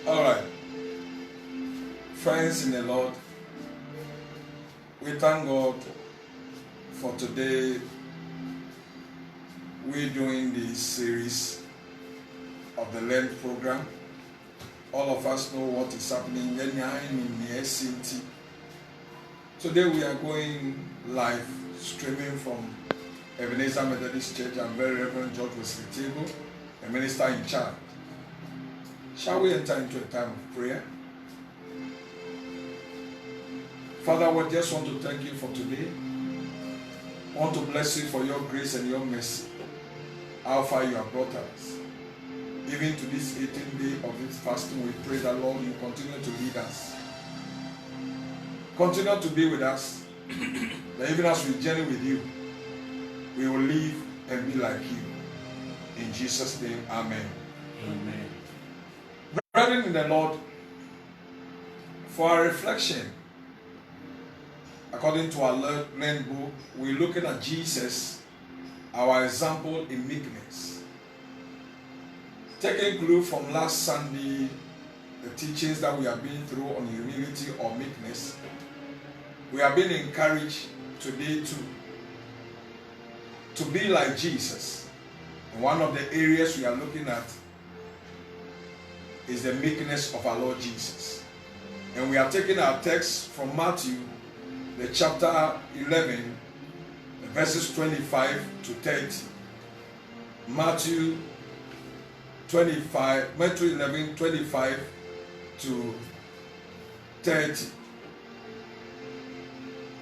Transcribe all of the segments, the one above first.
All right, friends in the Lord, we thank God for today. We're doing this series of the Lent program. All of us know what is happening in the SCT. Today we are going live streaming from Ebenezer Methodist Church and Very Reverend George Wesley Table, a minister in charge. Shall we enter into a time of prayer? Father, we just want to thank you for today. I want to bless you for your grace and your mercy. How far you have brought us. Even to this 18th day of this fasting, we pray that, Lord, you continue to lead us. Continue to be with us. That even as we journey with you, we will live and be like you. In Jesus' name, amen. Amen. Brethren in the Lord, for our reflection, according to our Lent book, we're looking at Jesus, our example in meekness. Taking clue from last Sunday, the teachings that we have been through on humility or meekness, we have been encouraged today to be like Jesus. And one of the areas we are looking at is the meekness of our Lord Jesus. And we are taking our text from Matthew, the chapter 11, the verses 25 to 30. Matthew 11, 25 to 30.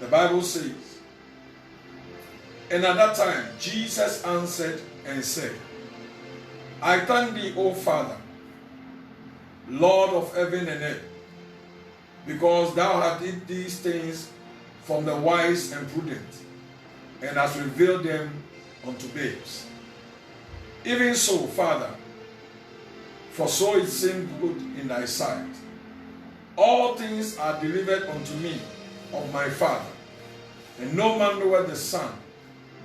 The Bible says, and at that time Jesus answered and said, I thank thee, O Father, Lord of heaven and earth, because thou hast hid these things from the wise and prudent, and hast revealed them unto babes. Even so, Father, for so it seemed good in thy sight. All things are delivered unto me of my Father, and no man knoweth the Son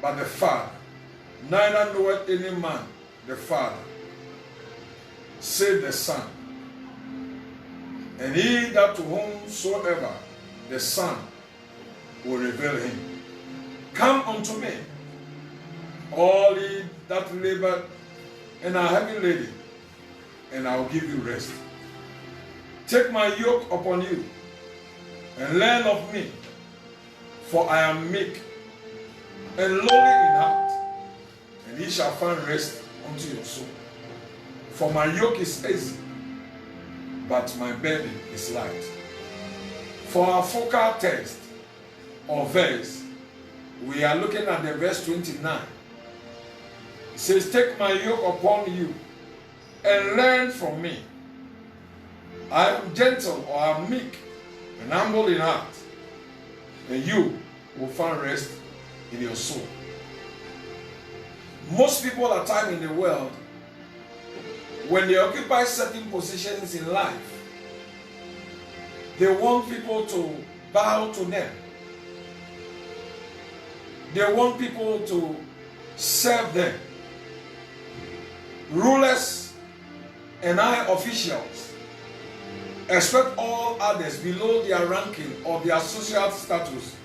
but the Father, neither knoweth any man the Father, save the Son. And he that to whomsoever the Son will reveal him. Come unto me, all ye that labor and are heavy laden, and I will give you rest. Take my yoke upon you, and learn of me, for I am meek and lowly in heart, and ye shall find rest unto your soul. For my yoke is easy, but my burden is light. For our focal text or verse, we are looking at the verse 29. It says, take my yoke upon you and learn from me. I am gentle, or I am meek and humble in heart, and you will find rest in your soul. Most people at times in the world, when they occupy certain positions in life, they want people to bow to them. They want people to serve them. Rulers and high officials expect all others below their ranking or their social status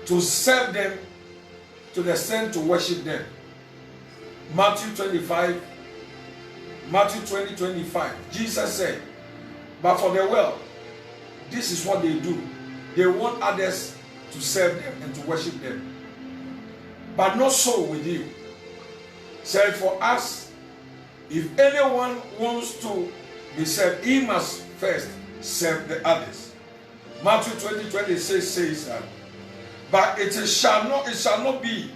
to serve them to the extent to worship them. Matthew 20, 25. Jesus said, but for the world, this is what they do. They want others to serve them and to worship them. But not so with you. Said for us, if anyone wants to be served, he must first serve the others. Matthew 20:26 says that. But it shall not be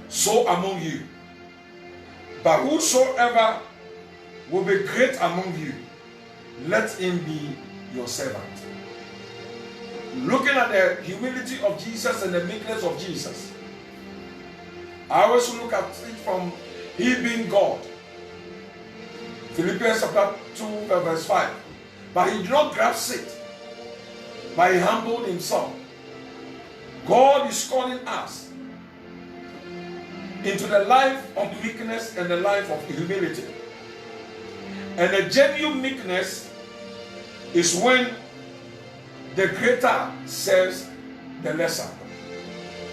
so among you. But whosoever will be great among you, let him be your servant. Looking at the humility of Jesus and the meekness of Jesus, I always look at it from he being God. Philippians chapter 2 verse 5. But he did not grasp it, but he humbled himself. God is calling us into the life of meekness and the life of humility. And a genuine meekness is when the greater serves the lesser.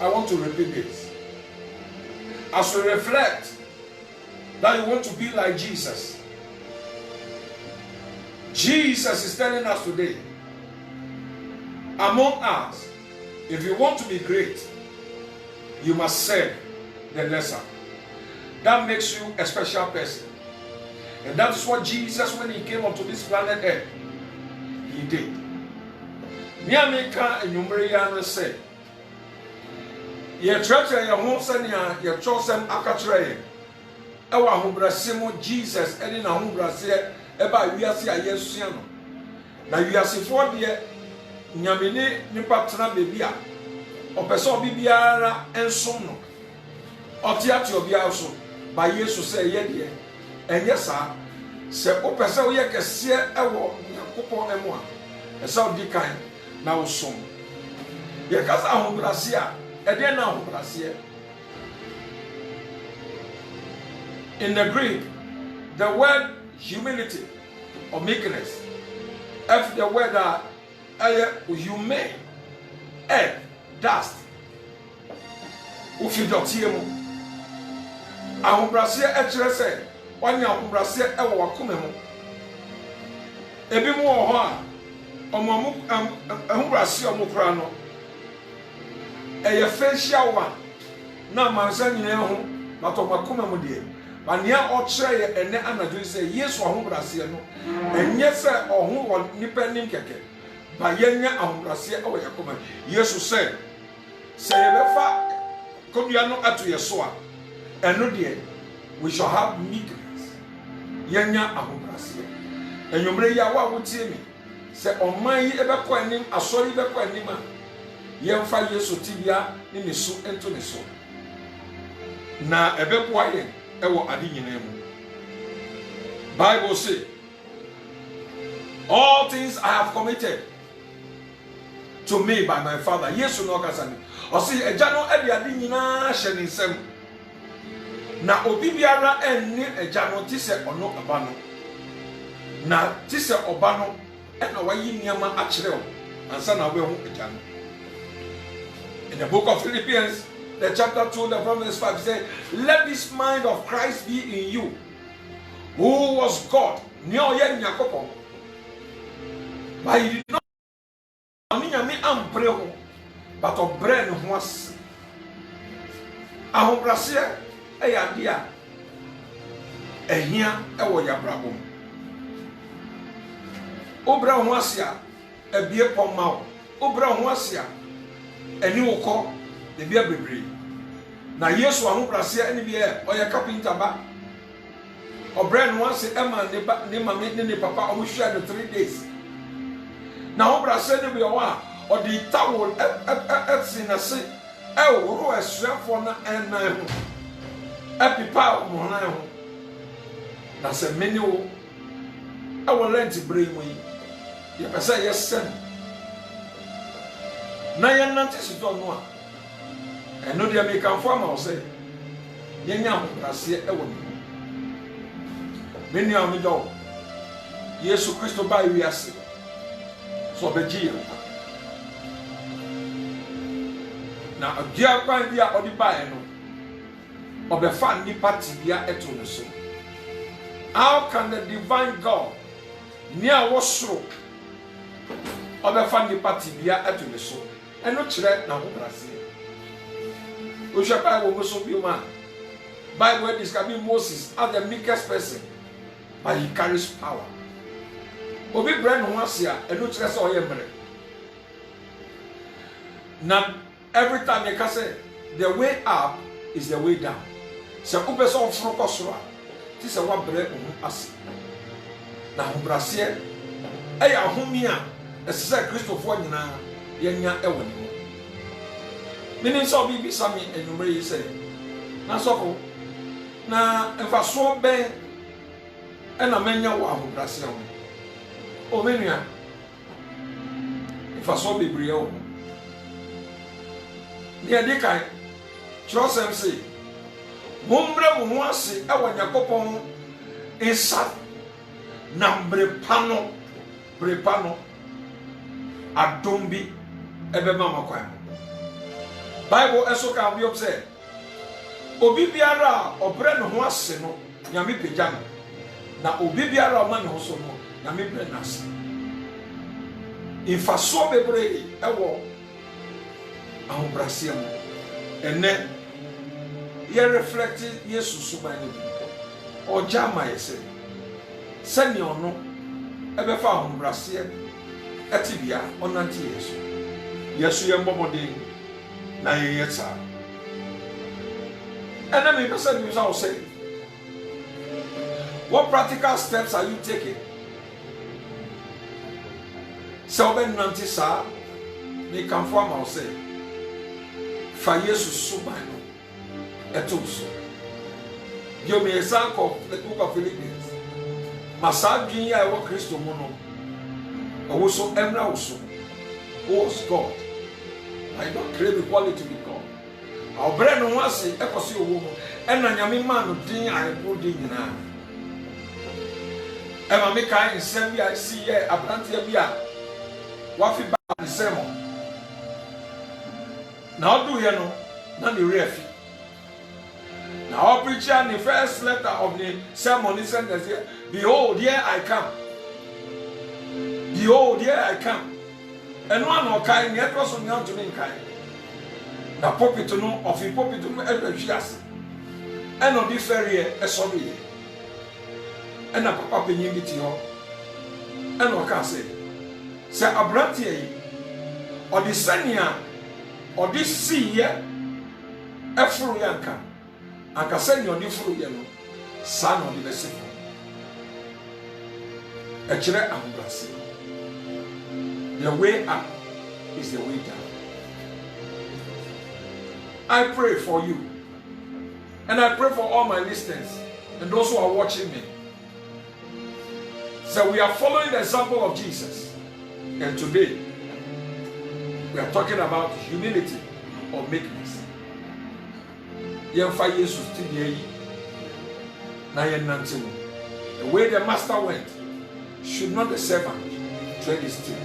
I want to repeat this. As we reflect that you want to be like Jesus, Jesus is telling us today, among us, if you want to be great, you must serve the lesser. That makes you a special person. And that is what Jesus, when he came onto this planet Earth, he did. Niamika and Yumbrian said, Ye church and your home senia, your chosen akatre. Our humbrasimo Jesus, and in a humbrasia, about Yasia Yesuano. Now you are for dear Nyamini Nipatana Bibia, or Peso Bibiara and Sono, or Tiatio Biaso, by Yesu say, Yet, and yes, sir, say, O Peso Yakasia, a walk, Yakupo and one, a South Decine, now soon. Yakasa humbrasia. In the Greek, the word humility or meekness, if the word humane, earth, dust, ufidotiemo, ahumbrasia etrese, wanya ahumbrasia ewa wakumemo, ebimu oha, ahumbrasia omukrano. A facial one. Now, my son, you know, but on my common dear. But near or tray and then I say, yes, or home Brasiano, and yes, sir, or who want nipping keke. But yenya on Brasia or your common. Yes, you say, Lefa, come you are not at your soa. And no dear, we shall have meekness. Yenya on Brasia. And you may what would see me. Say, on my ever coining, a sorry ever coining. Yemfa Yesu tibia ni nesu ento neso na ebeboa ye ewo ade nyina mu. Bible say, all things I have committed to me by my Father. Yesu no kasani o say eja no ade ade nyina hye ne nsam na obi biara enni eja no ti se ono aba no na ti se oba no e na wayi niama a kire o ansa na we hu eja no. In the book of Philippians, the chapter 2, the verse 5 says, let this mind of Christ be in you, who was God. But he did not but of brain was Ahombrasia, a yadia, a here, a warrior brabo. Obra Wasia, a beer pomau, Obra Wasia. Eni woko de bia bebre na Yesu ahobrasia eni bia o ya carpenter ba obre no wanse ema ne mama ne papa o hwia no 3 days na ahobrasia ne bia wa o de towel na se e wo esuafo na enan ho epipa mo na ho na se meni wo e wo lent bre mu yi ye pesa yesen na yan nante si to no a eno de me kan fo ma o se yenya ahobrase e wo me ni am do Yesu Kristo ba wiase so begia na adia kwan bia odi bae no obefa ni party bia eto no so. How can the divine God near wosro obefa ni party bia eto no so eno kire na ho brase o shapa wo so bi ma Bible describing Moses as the meekest person, but he carries power. Obi brand ho ase a eno kire se oyemre. Now every time you can say the way up is the way down. Se o be so ofro kosoro a ti se wa bre ho ase. Na ho brase e ya homi a ese Christopher nyina yenya ewo ni mo. Meaning so bi sami enumere yi say na sofo na emfaso ben e na menya wo ho brase ho. O menua emfaso bebre ho. Dia dikai Joseph say mumbre mo ho ase e wa Yakobon insa na brepano adombi ebema makwan. Bible eso ka bi obse obi biara obre ne ho ase no nyame pagya no, na obi biara o ma ne ho so no nyame bre nase. Infaso bebre ewo ahobrase mo ene ye reflect yesu suban ne bi oja ma yese sani ono ebefa ahobrase etibia onante yesu ye mbomode na ye yetsa. And then the person you shall say, what practical steps are you taking? So when Nanti sa, they can form or say, for Jesus subano, etuso. You may example the book of Philippians. Masagi ya wa Kristo mono. Also emra also. Who is God? I don't claim equality with God. Our brain was a ecosi woman, and a yammy man of din I put in now. Emma Mika in Sembia, I see a plantia bia. Waffy back the sermon. Now do you know? None the ref. Now, our preacher in the first letter of the sermon is sent as here. Behold, here I come. Behold, here I come. And one more kind, yet was on the mountain kind. Na pulpit no of the pulpit no ehwehwiase eno di ferie esori ena papa penyin bi ti ho eno ka se abrante yi odi sania odi siye efuru yanka aka sania odi furu ye no sa no di besefo e kire ahobrase. The way up is the way down. I pray for you. And I pray for all my listeners and those who are watching me. So we are following the example of Jesus. And today, we are talking about humility or meekness. The way the master went, should not the servant tread his tail.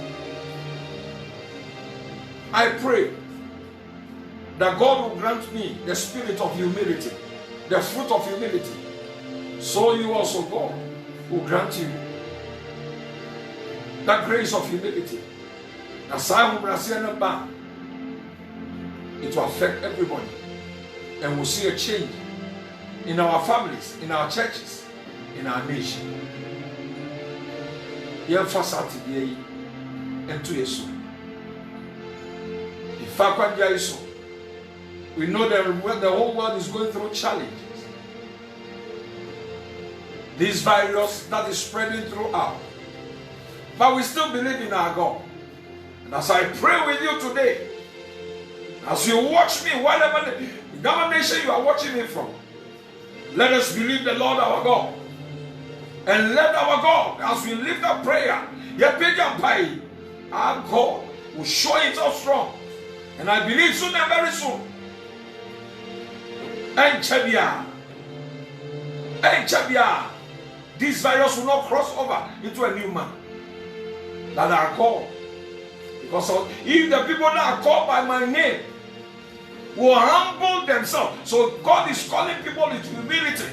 I pray that God will grant me the spirit of humility, the fruit of humility. So you also, God, will grant you that grace of humility. It will affect everybody. And we'll see a change in our families, in our churches, in our nation. We know that the whole world is going through challenges. This virus that is spreading throughout. But we still believe in our God. And as I pray with you today, as you watch me, whatever the government nation you are watching me from, let us believe the Lord our God. And let our God, as we lift up prayer, our God will show himself strong. And I believe soon and very soon. And Chabia, this virus will not cross over into a new man that are called. Because if the people that are called by my name will humble themselves, so God is calling people into humility.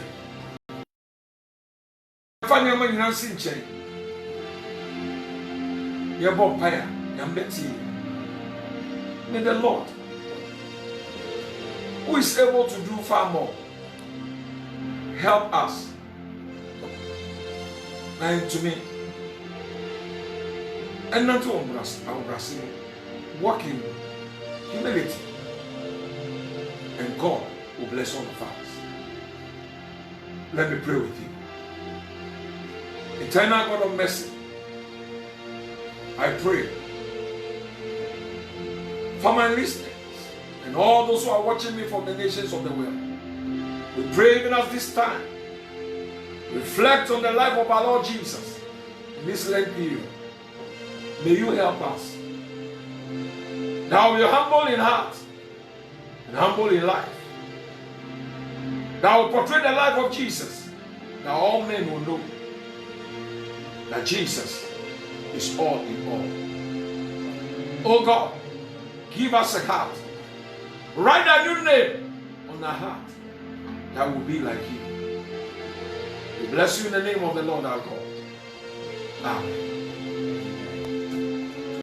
May the Lord, who is able to do far more, help us. And to me, and not to embrace, walk in humility, and God will bless all of us. Let me pray with you. Eternal God of mercy, I pray for my listeners and all those who are watching me from the nations of the world. We pray even at this time, reflect on the life of our Lord Jesus in this Lent period. May you help us. Now we are humble in heart and humble in life. That will portray the life of Jesus, that all men will know. that Jesus is all in all. Oh God, give us a heart. Write a new name on our heart that will be like you. We bless you in the name of the Lord our God. Amen.